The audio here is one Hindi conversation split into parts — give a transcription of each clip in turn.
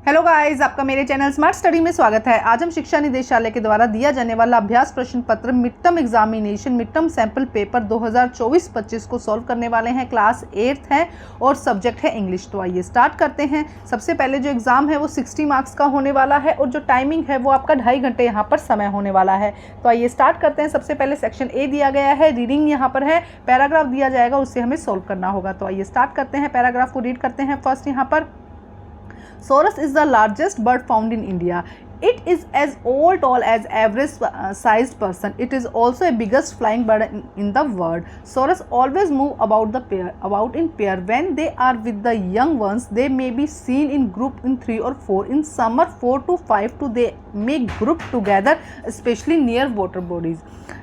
हेलो गाइस, आपका मेरे चैनल स्मार्ट स्टडी में स्वागत है। आज हम शिक्षा निदेशालय के द्वारा दिया जाने वाला अभ्यास प्रश्न पत्र mid term examination mid term sample paper 2024-25 को सॉल्व करने वाले हैं। क्लास 8th है और सब्जेक्ट है इंग्लिश। तो आइए स्टार्ट करते हैं। सबसे पहले जो एग्जाम है वो 60 मार्क्स का होने वाला है और जो टाइमिंग है वो आपका 2.5 घंटे यहाँ पर समय होने वाला है। तो आइए स्टार्ट करते हैं। सबसे पहले सेक्शन ए दिया गया है, रीडिंग यहाँ पर है, पैराग्राफ दिया जाएगा, उससे हमें सॉल्व करना होगा। तो आइए स्टार्ट करते हैं, पैराग्राफ को रीड करते हैं। फर्स्ट यहाँ पर, Saurus is the largest bird found in India. It is as tall as average sized person. It is also a biggest flying bird in the world. Saurus always move about in pair. When they are with the young ones, they may be seen in group in 3 or 4. In summer, 4 to 5 they may group together, especially near water bodies.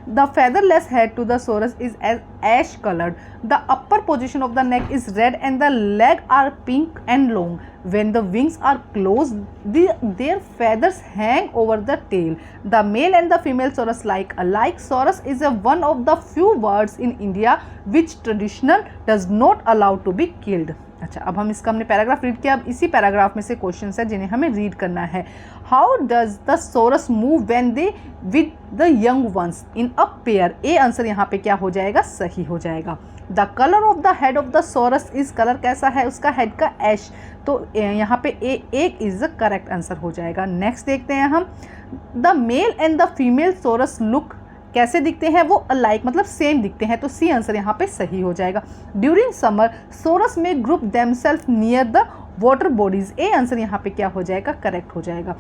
The featherless head to the Saurus is as ash colored. The upper position of the neck is red and the legs are pink and long. When the wings are closed, their feathers hang over the tail. The male and the female Saurus like alike. Saurus is one of the few birds in India which traditional does not allow to be killed. अच्छा, अब हम इसका हमने पैराग्राफ रीड किया। अब इसी पैराग्राफ में से क्वेश्चन है जिन्हें हमें रीड करना है। How does the sarus move when they with the young ones in a pair? A answer यहाँ पे क्या हो जाएगा? सही हो जाएगा। The colour of the head of the sarus is, colour कैसा है उसका हेड का? ऐश। तो यहाँ पे एक इज द करेक्ट आंसर हो जाएगा। नेक्स्ट देखते हैं हम, the male and the female sarus look, कैसे दिखते हैं वो? अलाइक, मतलब सेम दिखते हैं। तो सी आंसर यहाँ पे सही हो जाएगा। ड्यूरिंग समर सोरस में group themselves near the water bodies. A answer यहाँ पे क्या हो जाएगा? करेक्ट हो जाएगा।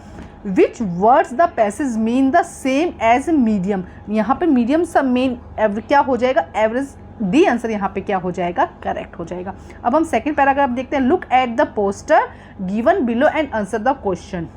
Which words the passage mean the same as medium? यहाँ पे मीडियम सा मेन क्या हो जाएगा? एवरेज। डी आंसर यहाँ पे क्या हो जाएगा? करेक्ट हो जाएगा। अब हम सेकंड पैराग्राफ देखते हैं। Look at the poster given below and answer the question.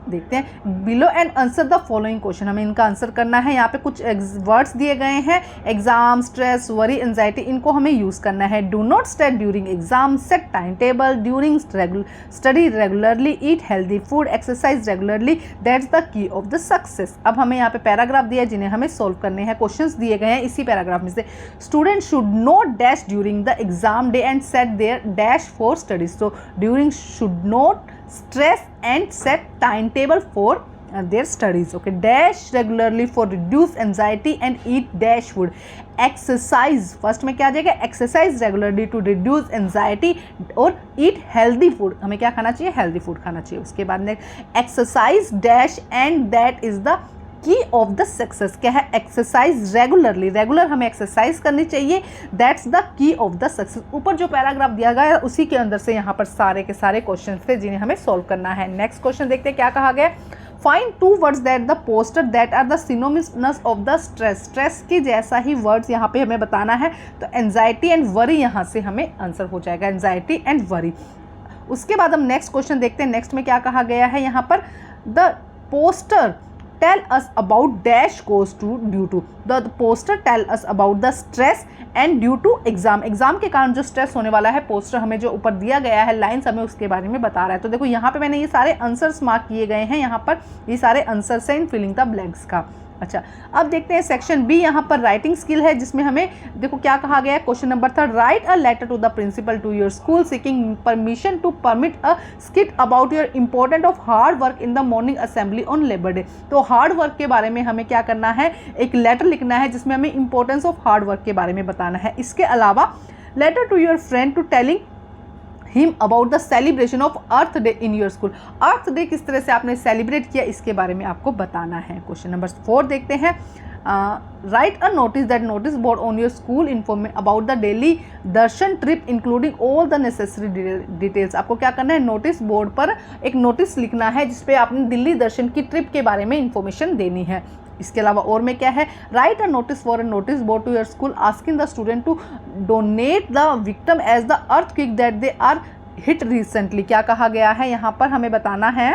देखते हैं, below and answer the following question, हमें इनका आंसर करना है। यहाँ पे कुछ वर्ड्स दिए गए हैं, एग्जाम, स्ट्रेस, वरी, एंजाइटी, इनको हमें यूज़ करना है। Do not stress during exam, set time table during study regularly, eat healthy food, exercise regularly, that's the key of the success. अब हमें यहाँ पे पैराग्राफ दिया है जिन्हें हमें सोल्व करने हैं। क्वेश्चंस दिए गए हैं इसी पैराग्राफ में से। Student should not dash during the exam day and set their dash for studies. तो during should not stress and set timetable for their studies. Okay, dash regularly for reduce anxiety and eat dash food. Exercise, first में क्या आ जाएगा? Exercise regularly to reduce anxiety और ईट हेल्दी फूड, हमें क्या खाना चाहिए? हेल्दी फूड खाना चाहिए। उसके बाद में exercise dash and that is the key of the success. क्या है? एक्सरसाइज रेगुलरली, रेगुलर हमें एक्सरसाइज करनी चाहिए, that's the key of the success. ऊपर जो पैराग्राफ दिया गया है उसी के अंदर से यहाँ पर सारे के सारे क्वेश्चन थे जिन्हें हमें सॉल्व करना है। नेक्स्ट क्वेश्चन देखते हैं क्या कहा गया। Find 2 words that the poster that are the synonyms of the stress. Stress के जैसा ही वर्ड्स यहाँ पे हमें बताना है। तो एंजाइटी एंड वरी यहाँ से हमें आंसर हो जाएगा, एंजाइटी एंड वरी। उसके बाद हम नेक्स्ट क्वेश्चन देखते हैं। नेक्स्ट में क्या कहा गया है यहाँ पर, the poster tell us about dash goes to due to, the poster tell us about the stress and due to exam। Exam के कारण जो स्ट्रेस होने वाला है, पोस्टर हमें जो ऊपर दिया गया है लाइन्स हमें उसके बारे में बता रहा है। तो देखो यहाँ पे मैंने ये सारे आंसर्स मार्क किए गए हैं, यहाँ पर ये सारे आंसर्स हैं इन फिलिंग द ब्लैंक्स का। अच्छा, अब देखते हैं सेक्शन बी। यहाँ पर राइटिंग स्किल है जिसमें हमें देखो क्या कहा गया है। Question number 3, write a letter to the principal to your school seeking permission to permit a skit about your important of hard work in the morning assembly on Labour Day. तो हार्ड वर्क के बारे में हमें क्या करना है? एक लेटर लिखना है जिसमें हमें इंपॉर्टेंस ऑफ हार्ड वर्क के बारे में बताना है। इसके अलावा letter to your friend to telling him about the celebration of Earth Day in your school. Earth Day किस तरह से आपने सेलिब्रेट किया इसके बारे में आपको बताना है। क्वेश्चन नंबर 4 देखते हैं। Right a notice that notice board on your school information about the daily Darshan trip including all the necessary details. आपको क्या करना है? नोटिस बोर्ड पर एक नोटिस लिखना है जिसपे आपने दिल्ली दर्शन की ट्रिप के बारे में इंफॉर्मेशन देनी है। इसके अलावा और में क्या है? Write a notice for a notice board to your school asking the student to donate the victim as the earthquake that they are hit recently. क्या कहा गया है यहाँ पर? हमें बताना है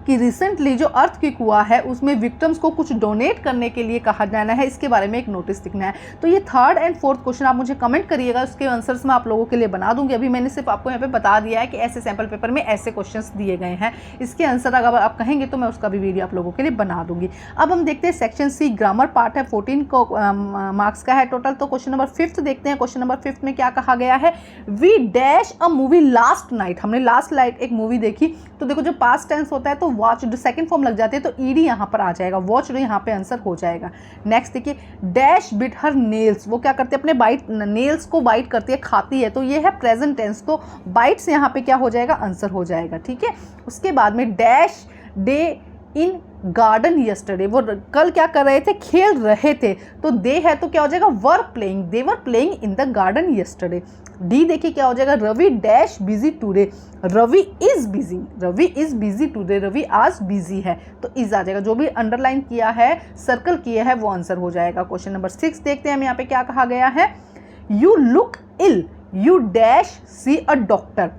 कि रिसेंटली जो अर्थक्वेक हुआ है उसमें विक्टिम्स को कुछ डोनेट करने के लिए कहा जाना है, इसके बारे में एक नोटिस लिखना है। तो ये थर्ड एंड फोर्थ क्वेश्चन आप मुझे कमेंट करिएगा, उसके आंसर्स मैं आप लोगों के लिए बना दूंगी। अभी मैंने सिर्फ आपको यहाँ पे बता दिया है कि ऐसे सैम्पल पेपर में ऐसे क्वेश्चंस दिए गए हैं, इसके आंसर अगर आप कहेंगे तो मैं उसका भी वीडियो आप लोगों के लिए बना दूंगी। अब हम देखते हैं सेक्शन सी, ग्रामर पार्ट है, 14 को मार्क्स का है टोटल। तो क्वेश्चन नंबर 5 देखते हैं। क्वेश्चन नंबर 5 में क्या कहा गया है, we dash a movie last night. हमने लास्ट नाइट एक मूवी देखी, तो देखो जो पास्ट टेंस होता है तो वॉच सेकंड फॉर्म लग जाती है, तो ईडी यहाँ पर आ जाएगा, वॉच यहाँ पे आंसर हो जाएगा। नेक्स्ट देखिए, डैश बिट हर नेल्स, वो क्या करते हैं अपने बाइट नेल्स को बाइट करती है, खाती है, तो ये है प्रेजेंट टेंस, तो बाइट्स यहाँ पे क्या हो जाएगा, आंसर हो जाएगा। ठीक है, उसके बाद में dash day in garden yesterday, वो कल क्या कर रहे थे, खेल रहे थे, तो दे है तो क्या हो जाएगा, were playing, they were playing in the garden yesterday. डी देखिए क्या हो जाएगा, Ravi dash busy today, Ravi is busy, Ravi is busy today, Ravi आज बिजी है, तो इज आ जाएगा। जो भी अंडरलाइन किया है, सर्कल किया है, वो आंसर हो जाएगा। क्वेश्चन नंबर 6 देखते हैं हम, यहाँ पे क्या कहा गया है, you look ill, you dash see a doctor,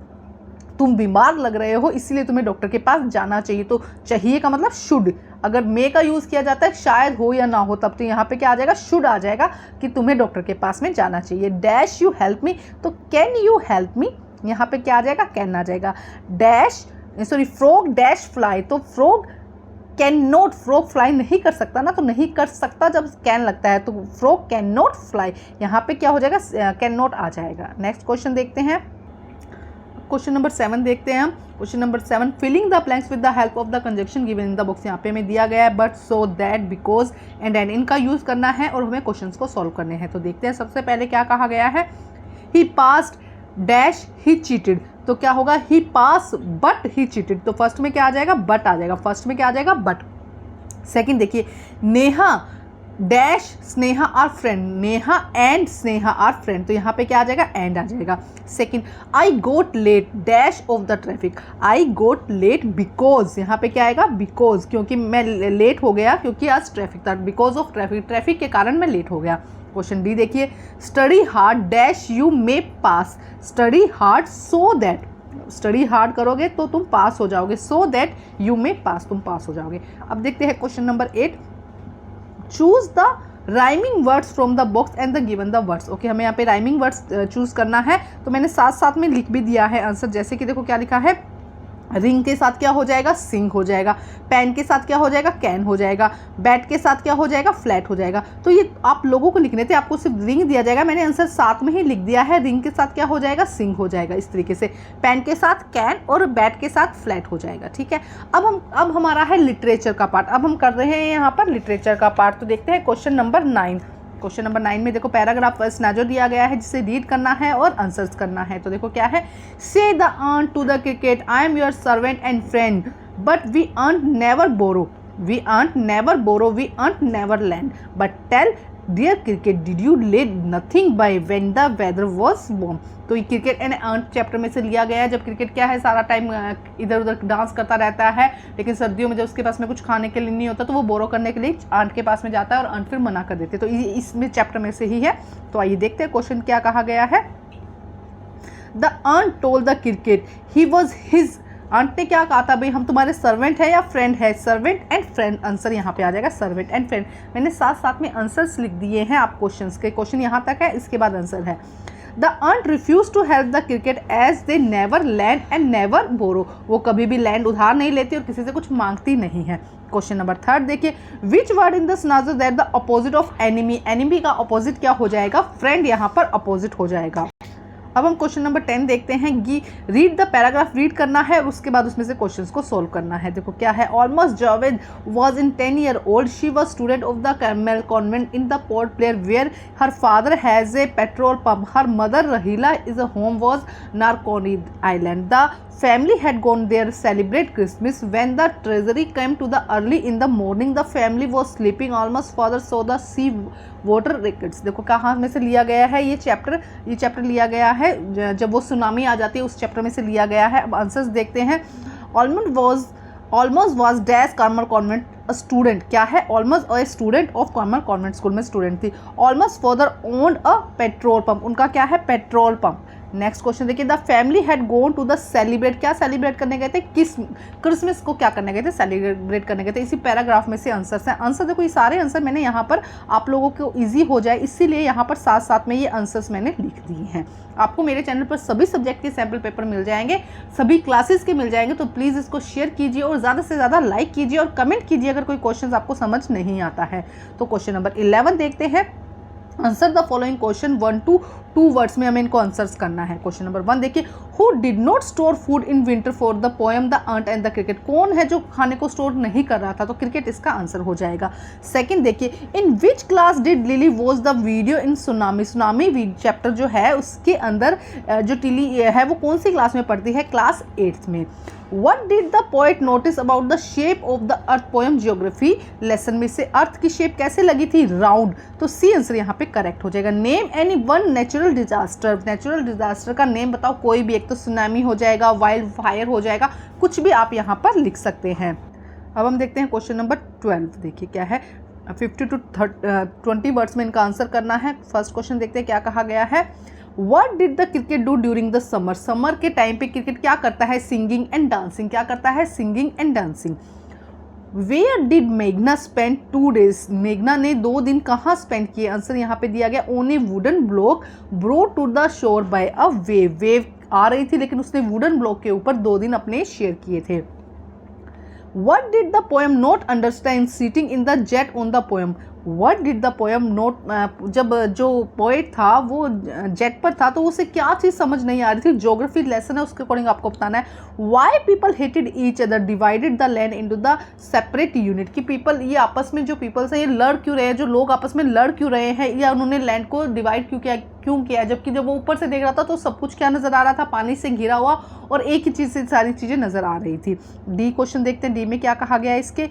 तुम बीमार लग रहे हो इसलिए तुम्हें डॉक्टर के पास जाना चाहिए, तो चाहिए का मतलब शुड, अगर मे का यूज़ किया जाता है शायद हो या ना हो तब, तो यहाँ पे क्या आ जाएगा, शुड आ जाएगा कि तुम्हें डॉक्टर के पास में जाना चाहिए। डैश यू हेल्प मी, तो कैन यू हेल्प मी, यहाँ पे क्या आ जाएगा, कैन आ जाएगा। Dash sorry frog dash fly, तो frog can not, frog fly नहीं कर सकता ना, तो नहीं कर सकता जब कैन लगता है, तो फ्रॉग कैन नॉट फ्लाई, यहाँ पे क्या हो जाएगा, कैन नॉट आ जाएगा। नेक्स्ट क्वेश्चन देखते हैं, क्वेश्चन नंबर 7 देखते हैं हम। Question number 7, filling the blanks with the help of the conjunction given in the books, यहाँ पे हमें दिया गया है but, so, that, because and इनका यूज़ करना है और हमें क्वेश्चंस को सॉल्व करने हैं। तो देखते हैं सबसे पहले क्या कहा गया है, ही पास्ड डैश ही चीटेड, तो क्या होगा, ही पास बट ही चीटेड, तो फर्स्ट में क्या आ जाएगा, बट आ जाएगा, फर्स्ट में क्या आ जाएगा, बट। सेकंड देखिए, Neha dash Sneha are friend, Neha and Sneha are friend, तो यहाँ पे क्या आ जाएगा, एंड आ जाएगा। Second, I got late dash of the traffic, I got late because, यहाँ पे क्या आएगा, बिकॉज, क्योंकि मैं लेट हो गया क्योंकि आज ट्रैफिक था, बिकॉज ऑफ ट्रैफिक, ट्रैफिक के कारण मैं लेट हो गया। क्वेश्चन डी देखिए, study hard dash you may pass, study hard so that, study hard करोगे तो तुम पास हो जाओगे, सो दैट यू मे पास, तुम पास हो जाओगे। अब देखते हैं question number 8, choose the rhyming words from the box and the given the words. Okay, हमें यहाँ पे राइमिंग वर्ड्स चूज करना है, तो मैंने साथ साथ में लिख भी दिया है आंसर, जैसे कि देखो क्या लिखा है, रिंग के साथ क्या हो जाएगा, सिंग हो जाएगा, पेन के साथ क्या हो जाएगा, कैन हो जाएगा, बैट के साथ क्या हो जाएगा, फ्लैट हो जाएगा। तो ये आप लोगों को लिखने थे, आपको सिर्फ रिंग दिया जाएगा, मैंने आंसर साथ में ही लिख दिया है, रिंग के साथ क्या हो जाएगा, सिंग हो जाएगा, इस तरीके से, पेन के साथ कैन और बैट के साथ फ्लैट हो जाएगा। ठीक है, अब हमारा है लिटरेचर का पार्ट, अब हम कर रहे हैं यहाँ पर लिटरेचर का पार्ट। तो देखते हैं क्वेश्चन नंबर 9। क्वेश्चन नंबर 9 में देखो पैराग्राफ फर्स्ट नाजो दिया गया है, जिसे रीड करना है और आंसर्स करना है। तो देखो क्या है, से the earn to the cricket, I am your servant and friend, but we earn never borrow, we earn never borrow, we earn never land, but tell dear cricket did you ले nothing by when the weather was warm. तो ये क्रिकेट एंड अर्न चैप्टर में से लिया गया है। जब क्रिकेट क्या है, सारा टाइम इधर उधर डांस करता रहता है, लेकिन सर्दियों में जब उसके पास में कुछ खाने के लिए नहीं होता तो वो बोरो करने के लिए आंट के पास में जाता है और आंट फिर मना कर देते, तो इसमें चैप्टर में से ही है। तो आइए देखते हैं क्वेश्चन क्या कहा गया है। The earn told the cricket he was his, aunt ने क्या कहा था, भाई हम तुम्हारे सर्वेंट है या फ्रेंड है, सर्वेंट एंड फ्रेंड, आंसर यहाँ पे आ जाएगा सर्वेंट एंड फ्रेंड। मैंने साथ साथ में आंसर्स लिख दिए हैं आप क्वेश्चंस के, क्वेश्चन यहाँ तक है, इसके बाद आंसर है। The aunt refused to help the cricket as they never lend and never borrow, वो कभी भी लैंड उधार नहीं लेती और किसी से कुछ मांगती नहीं है। क्वेश्चन नंबर 3 देखिए, which word in the stanza that the opposite of enemy, enemy का अपोजिट क्या हो जाएगा, फ्रेंड यहाँ पर अपोजिट हो जाएगा। अब हम क्वेश्चन नंबर 10 देखते हैं कि रीड द पैराग्राफ, रीड करना है और उसके बाद उसमें से क्वेश्चंस को सोल्व करना है। देखो क्या है, Almas Javed was in 10 year old, she was student of the Carmel convent in the Port Blair where her father has a petrol pump, her mother Rahila is a home was Nancowry island, the family had gone there celebrate Christmas when the treasury came to the early in the morning, the family was sleeping almost father saw the sea water rickets। देखो कहाँ में से लिया गया है ये चैप्टर लिया गया है जब वो सुनामी आ जाती है उस चैप्टर में से लिया गया है। अब आंसर्स देखते हैं। Almost was dash Carmel convent a student, क्या है, almost a student of Carmel convent school में स्टूडेंट थी। Almost father owned a petrol pump, उनका क्या है, पेट्रोल पंप। नेक्स्ट क्वेश्चन देखिए, the family had gone to the celebrate, क्या सेलिब्रेट करने गए थे, क्रिसमस को क्या करने गए थे, सेलिब्रेट करने गए थे। इसी पैराग्राफ में से आंसर्स हैं। आंसर देखो, ये सारे आंसर मैंने यहाँ पर आप लोगों को ईजी हो जाए इसीलिए यहाँ पर साथ साथ में ये आंसर्स मैंने लिख दिए हैं। आपको मेरे चैनल पर सभी सब्जेक्ट के सैम्पल पेपर मिल जाएंगे, सभी क्लासेस के मिल जाएंगे, तो प्लीज़ इसको शेयर कीजिए और ज़्यादा से ज़्यादा लाइक कीजिए और कमेंट कीजिए अगर कोई क्वेश्चन आपको समझ नहीं आता है। तो क्वेश्चन नंबर 11 देखते हैं। Answer the following question 1 to 2 words में हमें इनको आंसर्स करना है। क्वेश्चन नंबर 1 देखिए, who did not store food in winter for the poem the ant and the cricket, कौन है जो खाने को स्टोर नहीं कर रहा था, तो क्रिकेट इसका आंसर हो जाएगा। सेकंड देखिए, in which class did Lily watch the video in tsunami, tsunami chapter जो है उसके अंदर जो टिली है वो कौन सी क्लास में पढ़ती है, क्लास 8th में। What did the poet notice about the shape of the earth poem geography lesson में से अर्थ की शेप कैसे लगी थी, राउंड, तो सी आंसर यहाँ पे करेक्ट हो जाएगा। Name any one natural disaster, natural disaster का नेम बताओ कोई भी, एक तो सुनामी हो जाएगा, वाइल्ड फायर हो जाएगा, कुछ भी आप यहाँ पर लिख सकते हैं। अब हम देखते हैं क्वेश्चन नंबर 12 देखिए क्या है। 50 to 20 वर्ड्स में इनका आंसर करना है। फर्स्ट क्वेश्चन देखते हैं क्या कहा गया है। What did the cricket do during the summer? Summer के टाइम पे क्रिकेट क्या करता है, सिंगिंग एंड डांसिंग, क्या करता है, singing and dancing. Where did मेघना spend 2 days? मेघना ने 2 दिन कहाँ स्पेंड किए, आंसर यहाँ पे दिया गया on a wooden block brought to the shore by a wave. Wave आ रही थी लेकिन उसने वुडन ब्लॉक के ऊपर 2 दिन अपने शेयर किए थे। What did the poem not understand sitting in the jet on the poem? What did the poem not, जब जो पोएट था वो जेट पर था तो उसे क्या चीज़ समझ नहीं आ रही थी, ज्योग्राफी लेसन है उसके अकॉर्डिंग आपको बताना है। Why people hated each other divided the land into the separate unit, कि पीपल ये आपस में जो पीपल्स हैं ये लड़ क्यों रहे हैं, जो लोग आपस में लड़ क्यों रहे हैं, या उन्होंने लैंड को डिवाइड क्यों किया, जबकि जब वो ऊपर से देख रहा था तो सब कुछ क्या नजर आ रहा था, पानी से घिरा हुआ और एक ही चीज़ से सारी चीज़ें नजर आ रही थी। डी क्वेश्चन देखते हैं, डी में क्या कहा गया है इसके।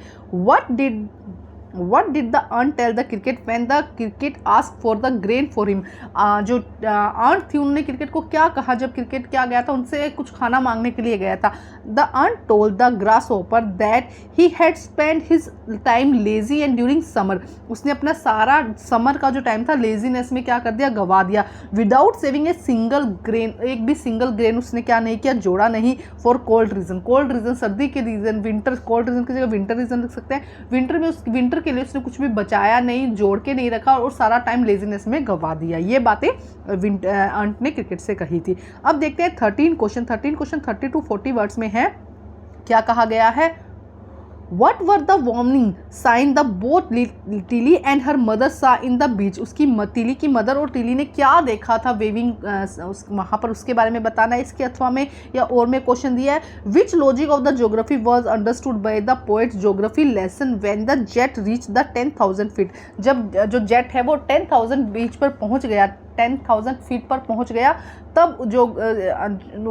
What did the aunt tell the cricket when the cricket asked for the grain for him? जो aunt थी उन्होंने क्रिकेट को क्या कहा जब क्रिकेट क्या गया था, उनसे कुछ खाना मांगने के लिए गया था। The aunt told the grasshopper that he had spent his time lazy and during summer. उसने अपना सारा समर का जो टाइम था लेजीनेस में क्या कर दिया, गवा दिया। Without saving a single grain, एक भी सिंगल ग्रेन उसने क्या नहीं किया, जोड़ा नहीं। For cold reason, cold region सर्दी के रीजन, विंटर कोल्ड रीजन की जगह विंटर रीजन लिख सकते हैं। विंटर के लिए उसने कुछ भी बचाया नहीं, जोड़ के नहीं रखा और सारा टाइम लेजीनेस में गवा दिया। ये बातें अंट ने क्रिकेट से कही थी। अब देखते हैं 13 क्वेश्चन 30 to 40 वर्ड्स में है। क्या कहा गया है। What were the warning sign the both Tilly and her mother सा इन द बीच, उसकी टिली की मदर और टिली ने क्या देखा था वेविंग वहाँ पर, उसके बारे में बताना है इसके अथवा में या और में क्वेश्चन दिया है। Which logic of the geography was understood by the poet geography lesson when the jet reach the 10,000 feet, जब जो जेट है वो 10,000 बीच पर पहुँच गया, 10,000 फीट पर पहुंच गया, तब जो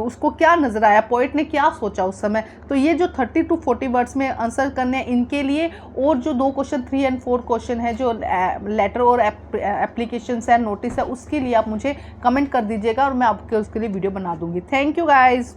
उसको क्या नजर आया, पोएट ने क्या सोचा उस समय। तो ये जो 30 to 40 वर्ड्स में आंसर करने हैं इनके लिए, और जो 2 क्वेश्चन 3 and 4 क्वेश्चन है जो लेटर और एप्लीकेशन है, नोटिस है, उसके लिए आप मुझे कमेंट कर दीजिएगा और मैं आपके उसके लिए वीडियो बना दूंगी। Thank you guys.